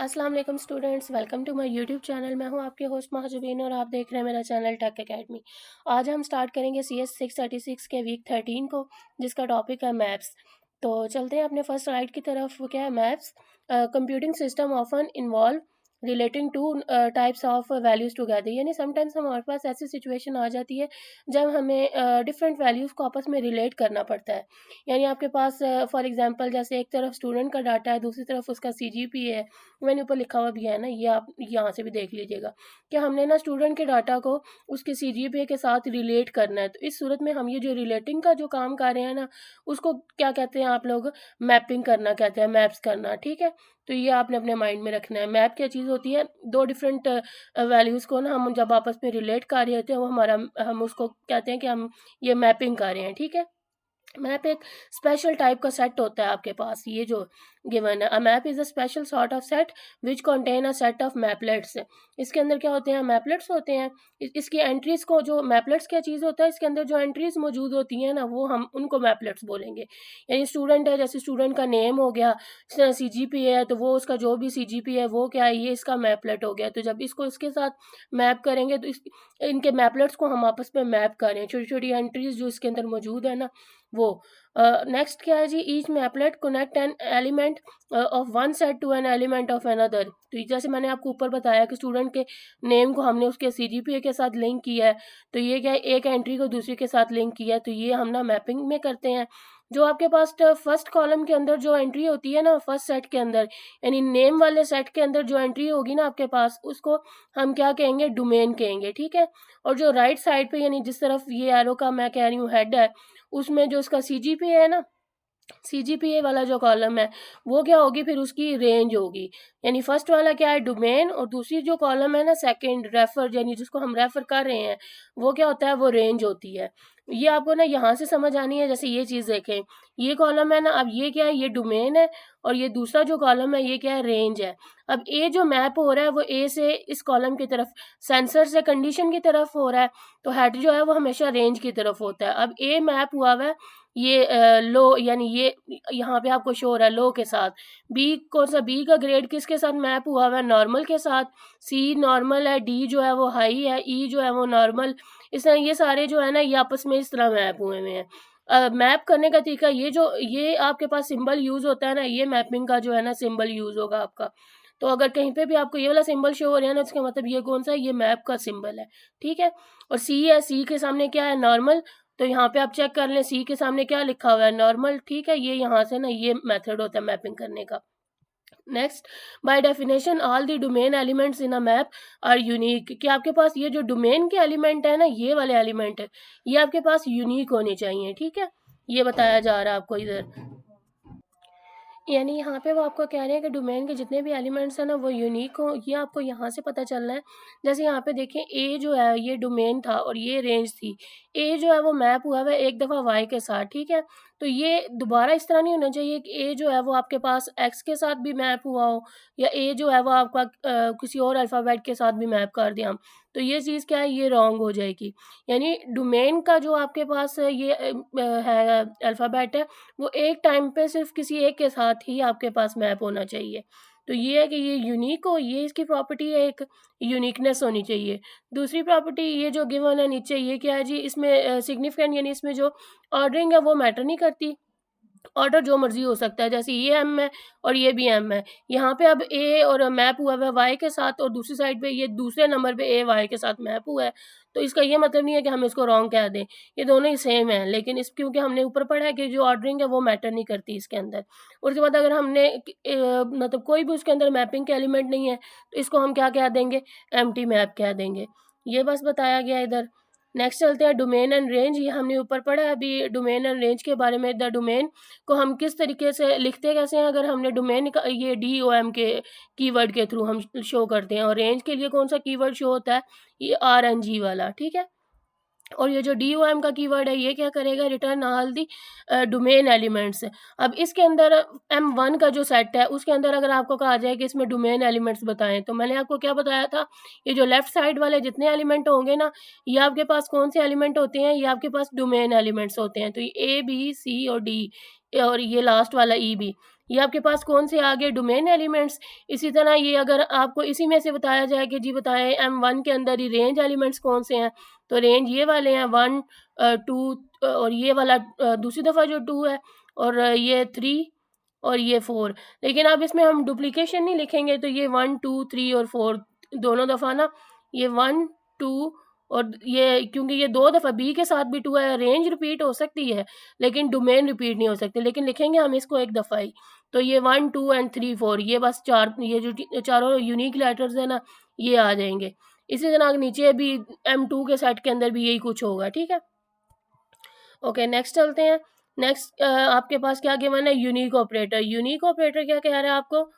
अस्सलाम वालेकुम students, welcome to my YouTube channel. मैं हूं आपके होस्ट महजबीन और आप देख रहे हैं मेरा चैनल टेक एकेडमी। आज हम स्टार्ट करेंगे CS 636 के वीक 13 को, जिसका टॉपिक है मैप्स। तो चलते हैं अपने फर्स्ट राइट की तरफ। वो क्या है? Maps. Computing system often involve relating two types of values together. यानी समटाइम्स हमारे पास ऐसी सिचुएशन आ जाती है जब हमें डिफरेंट वैल्यूज़ को आपस में रिलेट करना पड़ता है। यानी आपके पास फॉर एग्जांपल जैसे एक तरफ स्टूडेंट का डाटा है, दूसरी तरफ उसका CGPA है। मैंने ऊपर लिखा हुआ भी है ना, ये आप यहाँ से भी देख लीजिएगा कि हमने ना स्टूडेंट के डाटा को उसके CGPA के साथ रिलेट करना है। तो इस सूरत में हम ये जो रिलेटिंग का जो काम कर रहे हैं ना, उसको क्या कहते हैं आप लोग? मैपिंग करना कहते हैं, मैप्स करना। ठीक है, तो ये आपने अपने माइंड में रखना है। मैप क्या चीज़ होती है? दो डिफरेंट वैल्यूज़ को ना हम जब आपस में रिलेट कर रहे होते हैं, वो हम उसको कहते हैं कि हम ये मैपिंग कर रहे हैं। ठीक है, मैप एक स्पेशल टाइप का सेट होता है आपके पास, ये जो गिवन है। A map is a special sort of set which contain a set of maplets. इसके अंदर क्या होते हैं? मैपलेट्स होते हैं। इसकी एंट्रीज को, जो मैपलेट्स क्या चीज़ होता है, इसके अंदर जो एंट्रीज मौजूद होती हैं ना, वो हम उनको मैपलेट्स बोलेंगे। यानी स्टूडेंट है, जैसे स्टूडेंट का नेम हो गया, CGPA है तो वो उसका जो भी CGPA है वो क्या है, ये इसका मैपलेट हो गया। तो जब इसको इसके साथ मैप करेंगे तो इनके मैपलेट्स को हम आपस में मैप करें, छोटी छोटी एंट्रीज जो इसके अंदर मौजूद है ना वो। नेक्स्ट क्या है जी? Each maplet connect an element of one set to an element of another. तो जैसे मैंने आपको ऊपर बताया कि स्टूडेंट के नेम को हमने उसके CGPA के साथ लिंक किया है, तो ये क्या है, एक एंट्री को दूसरी के साथ लिंक किया है, तो ये हम ना मैपिंग में करते हैं। जो आपके पास फर्स्ट कॉलम के अंदर जो एंट्री होती है ना, फर्स्ट सेट के अंदर, यानी नेम वाले सेट के अंदर जो एंट्री होगी ना आपके पास, उसको हम क्या कहेंगे? डोमेन कहेंगे। ठीक है, और जो राइट साइड पे, यानी जिस तरफ ये एरो का मैं कह रही हूँ हेड है, उसमें जो उसका CGPA है ना, CGPA वाला जो कॉलम है, वो क्या होगी? फिर उसकी रेंज होगी। यानी फर्स्ट वाला क्या है? डोमेन, और दूसरी जो कॉलम है ना, सेकंड रेफर, यानी जिसको हम रेफर कर रहे हैं, वो क्या होता है? वो रेंज होती है। ये आपको ना यहाँ से समझ आनी है। जैसे ये चीज़ देखें, ये कॉलम है ना, अब ये क्या है? ये डोमेन है, और ये दूसरा जो कॉलम है ये क्या है? रेंज है। अब ए जो मैप हो रहा है वो ए से इस कॉलम की तरफ, सेंसर से कंडीशन की तरफ हो रहा है, तो हेड जो है वो हमेशा रेंज की तरफ होता है। अब ए मैप हुआ हुआ है ये लो, यानी ये यहाँ पे आपको शो हो रहा है लो के साथ। बी कौन सा? बी का ग्रेड किसके साथ मैप हुआ हुआ है? नॉर्मल के साथ। सी नॉर्मल है, डी जो है वो हाई है, ई जो है वो नॉर्मल। इस तरह ये सारे जो है ना, ये आपस में इस तरह मैप हुए हुए हैं। मैप करने का तरीका, ये आपके पास सिंबल यूज़ होता है ना, ये मैपिंग का जो है ना सिंबल यूज़ होगा आपका। तो अगर कहीं पे भी आपको ये वाला सिंबल शो हो रहा है ना, इसका मतलब ये कौन सा है? ये मैप का सिंबल है। ठीक है, और सी है, सी के सामने क्या है? नॉर्मल। तो यहाँ पे आप चेक कर लें, सी के सामने क्या लिखा हुआ है? नॉर्मल। ठीक है, ये यहाँ से ना ये मेथड होता है मैपिंग करने का। Next, by definition all the domain elements in a map are unique. कि आपके पास ये जो डोमेन के एलिमेंट है ना, ये वाले एलिमेंट है, ये आपके पास यूनिक होने चाहिए। ठीक है, ये बताया जा रहा है आपको इधर। यानी यहाँ पे वो आपको कह रहे हैं कि डोमेन के जितने भी एलिमेंट्स हैं ना, वो यूनिक हो। ये आपको यहाँ से पता चल रहा है। जैसे यहाँ पे देखें, ए जो है ये डोमेन था और ये रेंज थी। ए जो है वो मैप हुआ है एक दफ़ा वाई के साथ। ठीक है, तो ये दोबारा इस तरह नहीं होना चाहिए कि ए जो है वो आपके पास एक्स के साथ भी मैप हुआ हो, या ए जो है वो आपका किसी और अल्फ़ाबेट के साथ भी मैप कर दें हम। तो ये चीज़ क्या है? ये रॉन्ग हो जाएगी। यानी डोमेन का जो आपके पास ये है अल्फ़ाबेट है, वो एक टाइम पे सिर्फ किसी एक के साथ ही आपके पास मैप होना चाहिए। तो ये है कि ये यूनिक हो, ये इसकी प्रॉपर्टी है, एक यूनिकनेस होनी चाहिए। दूसरी प्रॉपर्टी ये जो गिवन है नीचे, ये क्या है जी? इसमें सिग्निफिकेंट, यानी इसमें जो ऑर्डरिंग है वो मैटर नहीं करती। ऑर्डर जो मर्ज़ी हो सकता है, जैसे ये एम है और ये भी एम है। यहाँ पे अब ए और मैप हुआ है वाई के साथ, और दूसरी साइड पे ये दूसरे नंबर पे ए वाई के साथ मैप हुआ है। तो इसका ये मतलब नहीं है कि हम इसको रॉन्ग कह दें, ये दोनों ही सेम हैं। लेकिन इस क्योंकि हमने ऊपर पढ़ा है कि जो ऑर्डरिंग है वो मैटर नहीं करती इसके अंदर। उसके बाद अगर हमने मतलब कोई भी उसके अंदर मैपिंग के एलिमेंट नहीं है, तो इसको हम क्या कह देंगे? एम्प्टी मैप कह देंगे। ये बस बताया गया इधर। नेक्स्ट चलते हैं डोमेन एंड रेंज। ये हमने ऊपर पढ़ा है अभी डोमेन एंड रेंज के बारे में। द डोमेन को हम किस तरीके से लिखते कैसे हैं? अगर हमने डोमेन का ये DOM के कीवर्ड के थ्रू हम शो करते हैं, और रेंज के लिए कौन सा कीवर्ड शो होता है? ये RNG वाला। ठीक है, और ये जो DOM का कीवर्ड है ये क्या करेगा? Return all the domain elements. अब इसके अंदर M1 का जो सेट है उसके अंदर अगर आपको कहा जाए कि इसमें डोमेन एलिमेंट्स बताएं, तो मैंने आपको क्या बताया था? ये जो लेफ्ट साइड वाले जितने एलिमेंट होंगे ना, ये आपके पास कौन से एलिमेंट होते हैं? ये आपके पास डोमेन एलिमेंट्स होते हैं। तो ये A B C और D, और ये लास्ट वाला E भी, ये आपके पास कौन से आ गए, डोमेन एलिमेंट्स। इसी तरह ये अगर आपको इसी में से बताया जाए कि जी बताएं M1 के अंदर ही रेंज एलिमेंट्स कौन से हैं, तो रेंज ये वाले हैं 1 2 और ये वाला दूसरी दफ़ा जो 2 है, और ये 3 और ये 4। लेकिन अब इसमें हम डुप्लीकेशन नहीं लिखेंगे, तो ये 1 2 3 और 4 दोनों दफ़ा ना, ये 1 2 और ये, क्योंकि ये 2 दफ़ा बी के साथ भी 2 है, रेंज रिपीट हो सकती है लेकिन डोमेन रिपीट नहीं हो सकती, लेकिन लिखेंगे हम इसको एक दफ़ा ही। तो ये 1 2 एंड 3 4 ये बस 4, ये जो चारों यूनिक लेटर्स हैं ना, ये आ जाएंगे। इसी तरह नीचे भी M2 के सेट के अंदर भी यही कुछ होगा, ठीक है। ओके, नेक्स्ट चलते हैं। नेक्स्ट आपके पास क्या गिवन है, यूनिक ऑपरेटर। यूनिक ऑपरेटर क्या कह रहा है आपको,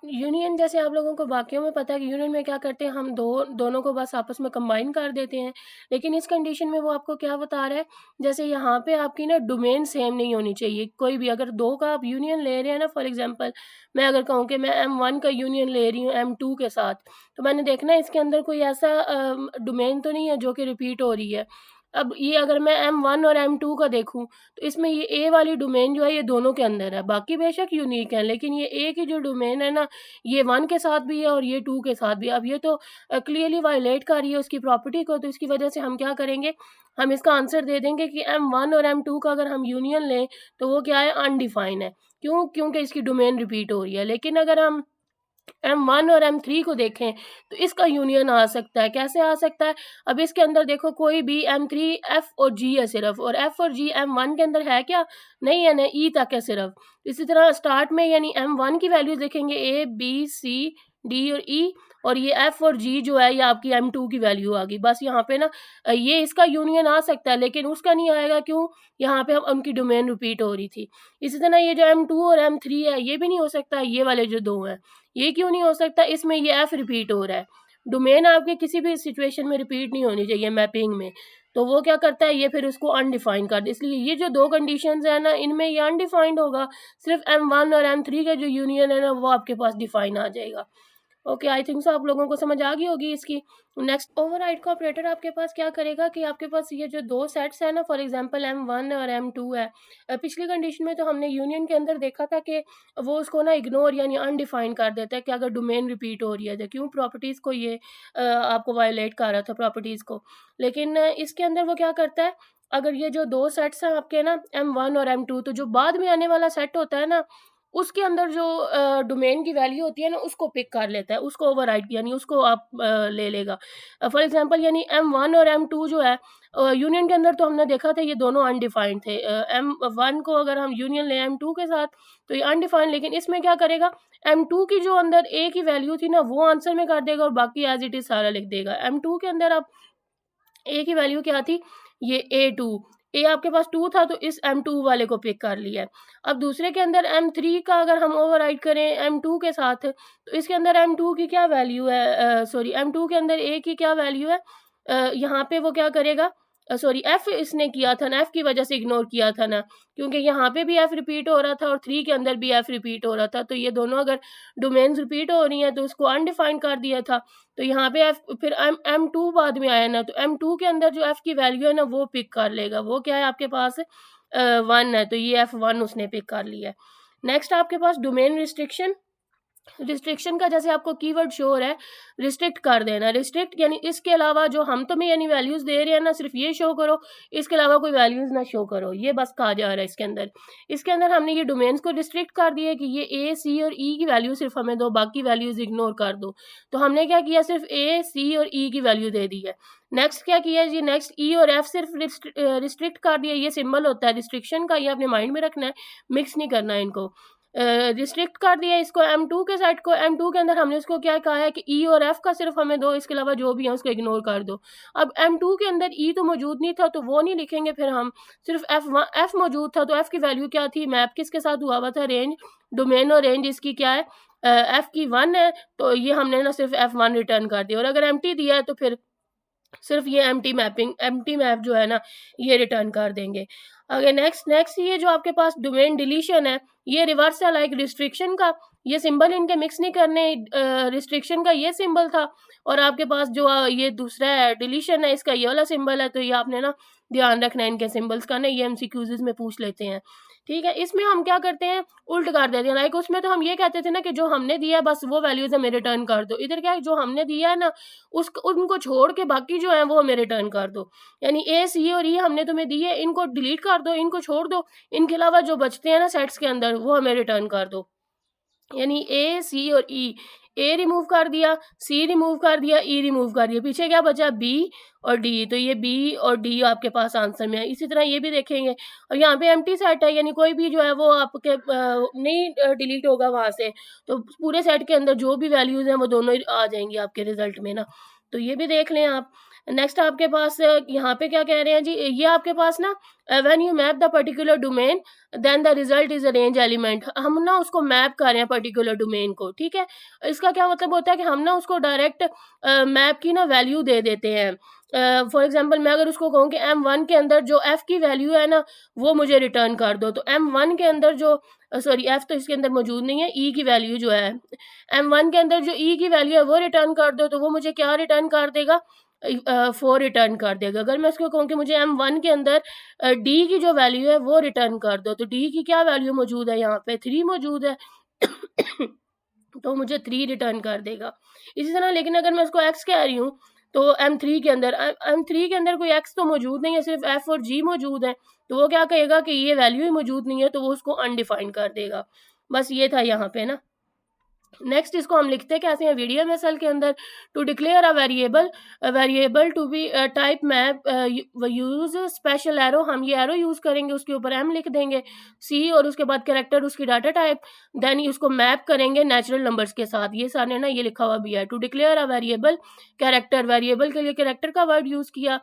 यूनियन जैसे आप लोगों को बाकियों में पता है कि यूनियन में क्या करते हैं हम, दोनों को बस आपस में कंबाइन कर देते हैं, लेकिन इस कंडीशन में वो आपको क्या बता रहा है, जैसे यहाँ पे आपकी ना डोमेन सेम नहीं होनी चाहिए कोई भी। अगर 2 का आप यूनियन ले रहे हैं ना, फॉर एग्जांपल मैं अगर कहूँ कि मैं M1 का यूनियन ले रही हूँ M2 के साथ, तो मैंने देखना है इसके अंदर कोई ऐसा डोमेन तो नहीं है जो कि रिपीट हो रही है। अब ये अगर मैं M1 और M2 का देखूँ, तो इसमें ये ए वाली डोमेन जो है ये दोनों के अंदर है, बाकी बेशक यूनिक है, लेकिन ये ए की जो डोमेन है ना, ये 1 के साथ भी है और ये 2 के साथ भी है। अब ये तो क्लियरली वायलेट कर रही है उसकी प्रॉपर्टी को, तो इसकी वजह से हम क्या करेंगे, हम इसका आंसर दे देंगे कि M1 और M2 का अगर हम यूनियन लें तो वो क्या है, अनडिफाइन है। क्यों? क्योंकि इसकी डोमेन रिपीट हो रही है। लेकिन अगर हम M1 और M3 को देखें तो इसका यूनियन आ सकता है। कैसे आ सकता है? अब इसके अंदर देखो कोई भी M3 F और G है सिर्फ, और F और G M1 के अंदर है क्या? नहीं है ना, E तक है सिर्फ। इसी तरह स्टार्ट में यानी M1 की वैल्यूज देखेंगे A B C D और E, और ये F और G जो है ये आपकी M2 की वैल्यू आ गई। बस यहाँ पे ना ये इसका यूनियन आ सकता है लेकिन उसका नहीं आएगा। क्यों? यहाँ पे हम उनकी डोमेन रिपीट हो रही थी। इसी तरह ये जो M2 और M3 है ये भी नहीं हो सकता, ये वाले जो 2 हैं ये क्यों नहीं हो सकता, इसमें ये एफ रिपीट हो रहा है। डोमेन आपके किसी भी सिचुएशन में रिपीट नहीं होनी चाहिए मैपिंग में, तो वो क्या करता है, ये फिर उसको अनडिफाइन कर दे। इसलिए ये जो 2 कंडीशंस है ना, इनमें ये अनडिफाइंड होगा। सिर्फ M1 और M3 का जो यूनियन है ना, वो आपके पास डिफाइन आ जाएगा। ओके, आई थिंक सो आप लोगों को समझ आ गई होगी इसकी। नेक्स्ट, ओवरराइड का ऑपरेटर आपके पास क्या करेगा कि आपके पास ये जो 2 सेट्स है ना, फॉर एग्जांपल M1 और M2 है, पिछली कंडीशन में तो हमने यूनियन के अंदर देखा था कि वो उसको ना इग्नोर यानी अनडिफाइन कर देता है कि अगर डोमेन रिपीट हो रही है तो क्यों, प्रॉपर्टीज़ को ये आपको वायलेट कर रहा था प्रॉपर्टीज़ को। लेकिन इसके अंदर वो क्या करता है, अगर ये जो 2 सेट्स हैं आपके ना M1 और M2, तो जो बाद में आने वाला सेट होता है ना, उसके अंदर जो डोमेन की वैल्यू होती है ना, उसको पिक कर लेता है, उसको ओवरराइड यानी उसको आप ले लेगा। फॉर एग्जांपल यानी M1 और M2 जो है यूनियन के अंदर तो हमने देखा था ये दोनों अनडिफाइंड थे। M1 को अगर हम यूनियन लें M2 के साथ तो ये अनडिफाइंड, लेकिन इसमें क्या करेगा, M2 की जो अंदर A की वैल्यू थी ना वो आंसर में कर देगा और बाकी एज इट इज़ सारा लिख देगा। M2 के अंदर अब A की वैल्यू क्या थी, ये A2, A आपके पास 2 था तो इस M2 वाले को पिक कर लिया है। अब दूसरे के अंदर M3 का अगर हम ओवरराइड करें M2 के साथ, तो इसके अंदर M2 की क्या वैल्यू है, सॉरी M2 के अंदर A की क्या वैल्यू है, यहाँ पे वो क्या करेगा, सॉरी F इसने किया था ना, F की वजह से इग्नोर किया था ना, क्योंकि यहाँ पे भी F रिपीट हो रहा था और 3 के अंदर भी F रिपीट हो रहा था, तो ये दोनों अगर डोमेन्स रिपीट हो रही हैं तो उसको अनडिफाइंड कर दिया था। तो यहाँ पे F फिर M2 बाद में आया ना, तो M2 के अंदर जो F की वैल्यू है ना वो पिक कर लेगा। वो क्या है आपके पास 1 है, तो ये F1 उसने पिक कर लिया है। नेक्स्ट आपके पास डोमेन रिस्ट्रिक्शन। रिस्ट्रिक्शन का जैसे आपको कीवर्ड शो हो रहा है, रिस्ट्रिक्ट कर देना। रिस्ट्रिक्ट यानी इसके अलावा जो हम तुम्हें यानी वैल्यूज़ दे रहे हैं ना, सिर्फ ये शो करो, इसके अलावा कोई वैल्यूज़ ना शो करो, ये बस कहा जा रहा है इसके अंदर। इसके अंदर हमने ये डोमेन्स को रिस्ट्रिक्ट कर दिया कि ये A, C और E की वैल्यू सिर्फ हमें दो, बाकी वैल्यूज़ इग्नोर कर दो। तो हमने क्या किया, सिर्फ A, C और E की वैल्यू दे दी है। नेक्स्ट क्या किया जी, नेक्स्ट E और F सिर्फ रिस्ट्रिक्ट कर दिया। ये सिंबल होता है रिस्ट्रिक्शन का, ये अपने माइंड में रखना है, मिक्स नहीं करना है इनको। रिस्ट्रिक्ट कर दिया इसको M2 के सेट को। M2 के अंदर हमने उसको क्या कहा है कि E और F का सिर्फ हमें दो, इसके अलावा जो भी है उसको इग्नोर कर दो। अब M2 के अंदर E तो मौजूद नहीं था तो वो नहीं लिखेंगे, फिर हम सिर्फ F मौजूद था, तो F की वैल्यू क्या थी, मैप किसके साथ हुआ हुआ था, रेंज, डोमेन और रेंज इसकी क्या है, F की 1 है, तो ये हमने ना सिर्फ F1 रिटर्न कर दिया। और अगर एम्प्टी दिया है तो फिर सिर्फ ये एम्प्टी मैप जो है ना ये रिटर्न कर देंगे। अगर नेक्स्ट ये जो आपके पास डोमेन डिलीशन है, ये रिवर्स है लाइक रिस्ट्रिक्शन का। ये सिंबल इनके मिक्स नहीं करने, रिस्ट्रिक्शन का ये सिंबल था और आपके पास जो ये दूसरा है डिलीशन है, इसका ये वाला सिंबल है। तो ये आपने ना ध्यान रखना है इनके सिंबल्स का ना, ये एमसीक्यूज़ में पूछ लेते हैं, ठीक है। इसमें हम क्या करते हैं, उल्ट कर देते हैं। लाइक उसमें तो हम ये कहते थे ना कि जो हमने दिया है बस वो वैल्यूज हमें रिटर्न कर दो। इधर क्या है, जो हमने दिया है ना उनको छोड़ के बाकी जो है वो हमें रिटर्न कर दो। यानी ए, सी और ई हमने तुम्हें दिए, इनको डिलीट कर दो, इनको छोड़ दो, इनके अलावा जो बचते हैं ना सेट्स के अंदर वो हमें रिटर्न कर दो। यानी ए, सी और ई, ए रिमूव कर दिया, सी रिमूव कर दिया, ई रिमूव कर दिया, पीछे क्या बचा, बी और डी। तो ये बी और डी आपके पास आंसर में है। इसी तरह ये भी देखेंगे, और यहाँ पे एम्प्टी सेट है, यानी कोई भी जो है वो आपके नहीं डिलीट होगा वहाँ से, तो पूरे सेट के अंदर जो भी वैल्यूज हैं वो दोनों आ जाएंगी आपके रिजल्ट में ना। तो ये भी देख लें आप। नेक्स्ट आपके पास यहाँ पे क्या कह रहे हैं जी, ये आपके पास ना when you map the particular domain then the result is a range element. हम ना उसको मैप कर रहे हैं पर्टिकुलर डोमेन को, ठीक है। इसका क्या मतलब होता है कि हम ना उसको डायरेक्ट मैप की ना वैल्यू दे देते हैं। फॉर एग्जांपल मैं अगर उसको कहूँ कि M1 के अंदर जो f की वैल्यू है ना वो मुझे रिटर्न कर दो, तो M1 के अंदर जो सॉरी f तो इसके अंदर मौजूद नहीं है, e की वैल्यू जो है M1 के अंदर जो e की वैल्यू है वो रिटर्न कर दो, तो वो मुझे क्या रिटर्न कर देगा, 4 रिटर्न कर देगा। अगर मैं इसको कहूँ कि मुझे M1 के अंदर डी की जो वैल्यू है वो रिटर्न कर दो, तो डी की क्या वैल्यू मौजूद है, यहाँ पे 3 मौजूद है तो मुझे 3 रिटर्न कर देगा। इसी तरह लेकिन अगर मैं इसको x कह रही हूँ तो M3 के अंदर कोई x तो मौजूद नहीं है, सिर्फ f और g मौजूद है, तो वो क्या कहेगा कि ये वैल्यू ही मौजूद नहीं है, तो वो उसको अनडिफाइंड कर देगा। बस ये था यहाँ पे ना। नेक्स्ट इसको हम लिखते हैं कैसे हैं, VDMSL के अंदर to declare a variable to be type map use special arrow. हम ये एरो यूज करेंगे, उसके ऊपर m लिख देंगे, c और उसके बाद कैरेक्टर उसकी डाटा टाइप, देन उसको मैप करेंगे नेचुरल नंबर्स के साथ। ये सारे ना ये लिखा हुआ भी है। To declare a variable character, variable के लिए कैरेक्टर का वर्ड यूज किया।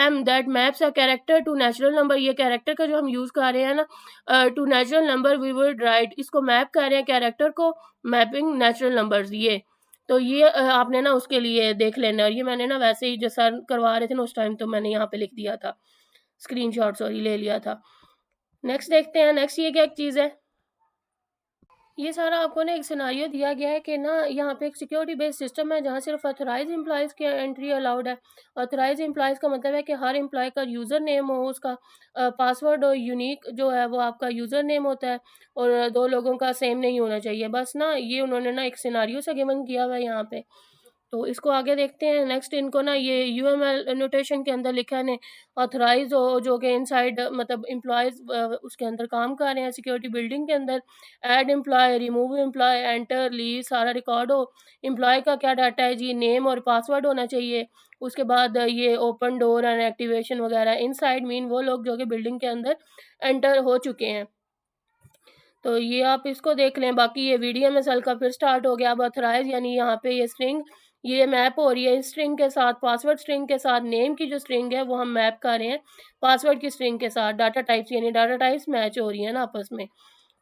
m that maps a character to natural number, ये कैरेक्टर का जो हम यूज कर रहे हैं ना to natural number we would write, इसको मैप कर रहे हैं कैरेक्टर को मैपिंग नेचुरल नंबर्स। ये तो ये आपने ना उसके लिए देख लेना। और ये मैंने ना वैसे ही जो सर करवा रहे थे ना उस टाइम, तो मैंने यहाँ पे लिख दिया था, स्क्रीनशॉट सॉरी ले लिया था। नेक्स्ट देखते हैं, नेक्स्ट ये क्या एक चीज़ है, ये सारा आपको ना एक सिनारियो दिया गया है कि ना यहाँ पे एक सिक्योरिटी बेस्ड सिस्टम है जहाँ सिर्फ ऑथराइज एम्प्लॉयज़ की एंट्री अलाउड है। ऑथराइज एम्प्लॉयज़ का मतलब है कि हर एम्प्लॉय का यूज़र नेम हो, उसका पासवर्ड और यूनिक जो है वो आपका यूज़र नेम होता है, और 2 लोगों का सेम नहीं होना चाहिए। बस ना ये उन्होंने ना एक सिनारियो सा गिवन किया हुआ है यहाँ पे। तो इसको आगे देखते हैं। नेक्स्ट इनको ना ये UML नोटेशन के अंदर लिखा है ऑथराइज हो, जो कि इनसाइड मतलब एम्प्लॉयज़ उसके अंदर काम कर रहे हैं सिक्योरिटी बिल्डिंग के अंदर। Add employee, remove employee, enter, leave सारा रिकॉर्ड हो। एम्प्लॉय का क्या डाटा है जी, नेम और पासवर्ड होना चाहिए। उसके बाद ये ओपन डोर एंड एक्टिवेशन वगैरह, इनसाइड मीन वो लोग जो कि बिल्डिंग के अंदर एंटर हो चुके हैं। तो ये आप इसको देख लें। बाकी ये VDMSL का फिर स्टार्ट हो गया। अब ऑथराइज यानी यहाँ पे ये स्ट्रिंग ये मैप हो रही है इस स्ट्रिंग के साथ, पासवर्ड स्ट्रिंग के साथ, नेम की जो स्ट्रिंग है वो हम मैप कर रहे हैं पासवर्ड की स्ट्रिंग के साथ। डाटा टाइप्स यानी डाटा टाइप्स मैच हो रही है ना आपस में,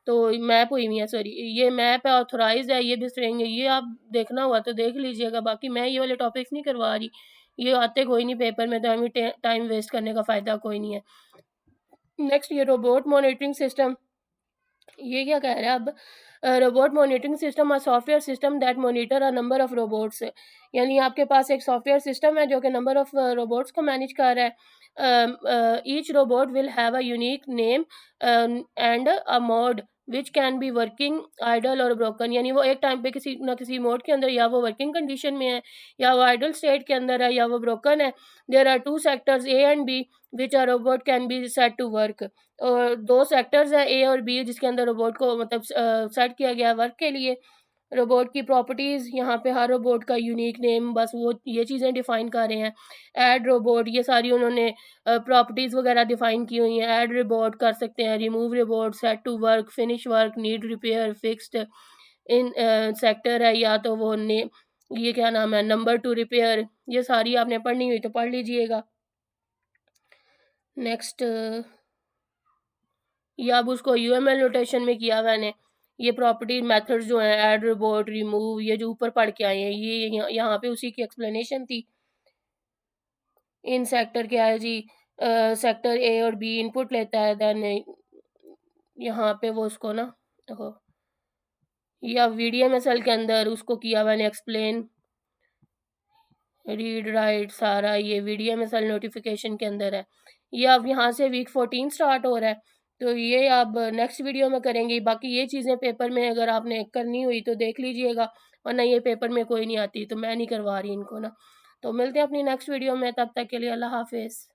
तो मैप हुई हुई है, सॉरी ये मैप है, ऑथराइज है, ये भी स्ट्रिंग है। ये आप देखना हुआ तो देख लीजिएगा, बाकी मैं ये वाले टॉपिक्स नहीं करवा रही, ये आते कोई नहीं पेपर में, तो हमें टाइम वेस्ट करने का फ़ायदा कोई नहीं है। नेक्स्ट ये रोबोट मॉनिटरिंग सिस्टम, ये क्या कह रहा है अब, रोबोट मॉनिटरिंग सिस्टम और software system that monitor a number of robots. यानी आपके पास एक सॉफ्टवेयर सिस्टम है जो कि नंबर ऑफ रोबोट्स को मैनेज कर रहा है। Each robot will have a unique name and a mode which can be working, idle और ब्रोकन। यानी वो एक टाइम पे किसी ना किसी मोड के अंदर या वो वर्किंग कंडीशन में है, या वो आइडल स्टेट के अंदर है, या वो ब्रोकन है। There are 2 sectors A and B which a robot can be set to work. और 2 सेक्टर्स हैं A और B जिसके अंदर रोबोट को मतलब सेट किया गया है वर्क के लिए। रोबोट की प्रॉपर्टीज़, यहाँ पे हर रोबोट का यूनिक नेम, बस वो ये चीज़ें डिफ़ाइन कर रहे हैं। ऐड रोबोट, ये सारी उन्होंने प्रॉपर्टीज़ वगैरह डिफ़ाइन की हुई हैं। ऐड रोबोट कर सकते हैं, remove robot, set to work, finish work, need repair, fixed in sector है, या तो वो ने ये क्या नाम है, नंबर टू रिपेयर। ये सारी आपने पढ़नी हुई तो पढ़ लीजिएगा। नेक्स्ट ये अब उसको UML नोटेशन में किया मैंने। ये प्रॉपर्टी मेथड्स जो हैं ऐड, रिपोर्ट, रिमूव, ये जो ऊपर पढ़ के आए हैं, ये यहाँ पे उसी की एक्सप्लेनेशन थी। इन सेक्टर क्या है जी, सेक्टर A और B इनपुट लेता है, देन यहाँ पे वो उसको ना या VDMSL के अंदर उसको किया मैंने एक्सप्लेन, रीड राइट सारा ये VDMSL नोटिफिकेशन के अंदर है। ये अब यहाँ से वीक 14 स्टार्ट हो रहा है, तो ये अब नेक्स्ट वीडियो में करेंगे। बाकी ये चीज़ें पेपर में अगर आपने करनी हुई तो देख लीजिएगा, वरना ये पेपर में कोई नहीं आती, तो मैं नहीं करवा रही इनको ना। तो मिलते हैं अपनी नेक्स्ट वीडियो में, तब तक के लिए अल्लाह हाफ़िज़।